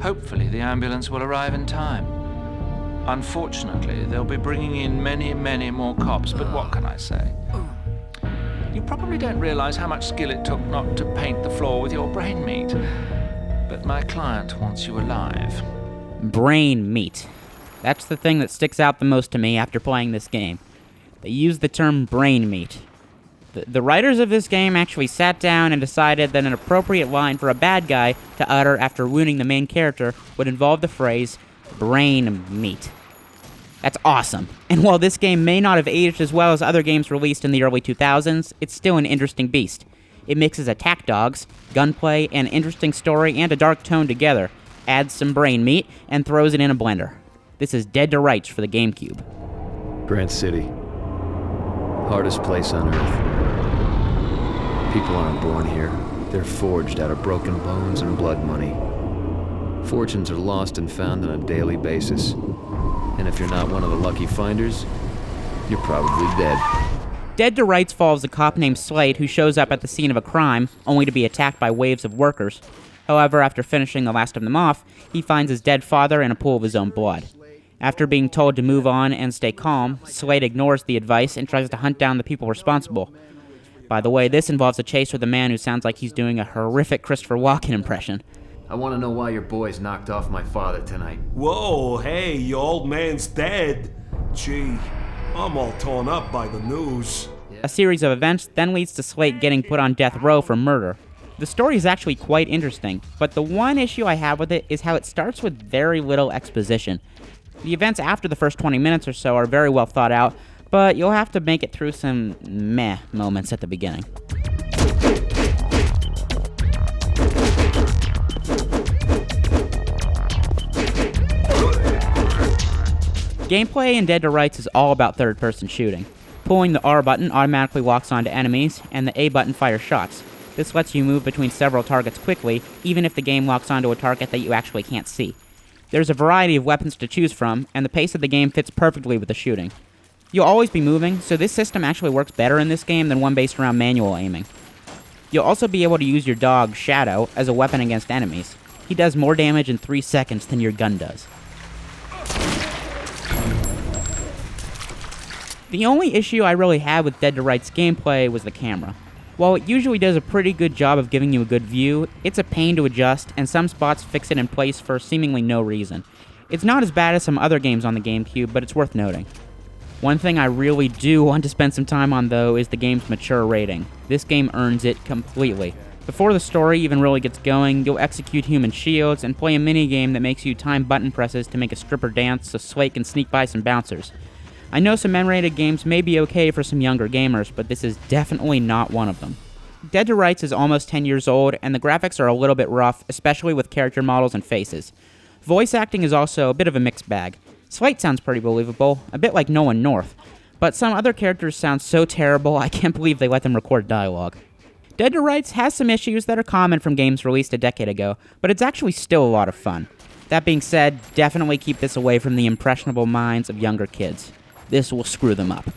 Hopefully the ambulance will arrive in time. Unfortunately, they'll be bringing in many, many more cops, but what can I say? You probably don't realize how much skill it took not to paint the floor with your brain meat. But my client wants you alive. Brain meat. That's the thing that sticks out the most to me after playing this game. They use the term brain meat. The writers of this game actually sat down and decided that an appropriate line for a bad guy to utter after wounding the main character would involve the phrase, brain meat. That's awesome. And while this game may not have aged as well as other games released in the early 2000s, it's still an interesting beast. It mixes attack dogs, gunplay, an interesting story, and a dark tone together, adds some brain meat, and throws it in a blender. This is Dead to Rights for the GameCube. Grant City. Hardest place on Earth. People aren't born here. They're forged out of broken bones and blood money. Fortunes are lost and found on a daily basis. And if you're not one of the lucky finders, you're probably dead. Dead to Rights follows a cop named Slate who shows up at the scene of a crime, only to be attacked by waves of workers. However, after finishing the last of them off, he finds his dead father in a pool of his own blood. After being told to move on and stay calm, Slate ignores the advice and tries to hunt down the people responsible. By the way, this involves a chase with a man who sounds like he's doing a horrific Christopher Walken impression. I want to know why your boys knocked off my father tonight. Whoa, hey, your old man's dead. Gee, I'm all torn up by the news. A series of events then leads to Slate getting put on death row for murder. The story is actually quite interesting, but the one issue I have with it is how it starts with very little exposition. The events after the first 20 minutes or so are very well thought out, but you'll have to make it through some meh moments at the beginning. Gameplay in Dead to Rights is all about third-person shooting. Pulling the R button automatically locks onto enemies, and the A button fires shots. This lets you move between several targets quickly, even if the game locks onto a target that you actually can't see. There's a variety of weapons to choose from, and the pace of the game fits perfectly with the shooting. You'll always be moving, so this system actually works better in this game than one based around manual aiming. You'll also be able to use your dog, Shadow, as a weapon against enemies. He does more damage in 3 seconds than your gun does. The only issue I really had with Dead to Rights gameplay was the camera. While it usually does a pretty good job of giving you a good view, it's a pain to adjust, and some spots fix it in place for seemingly no reason. It's not as bad as some other games on the GameCube, but it's worth noting. One thing I really do want to spend some time on, though, is the game's mature rating. This game earns it completely. Before the story even really gets going, you'll execute human shields and play a minigame that makes you time button presses to make a stripper dance so Slate can sneak by some bouncers. I know some M-rated games may be okay for some younger gamers, but this is definitely not one of them. Dead to Rights is almost 10 years old, and the graphics are a little bit rough, especially with character models and faces. Voice acting is also a bit of a mixed bag. Slate sounds pretty believable, a bit like Nolan North, but some other characters sound so terrible I can't believe they let them record dialogue. Dead to Rights has some issues that are common from games released a decade ago, but it's actually still a lot of fun. That being said, definitely keep this away from the impressionable minds of younger kids. This will screw them up.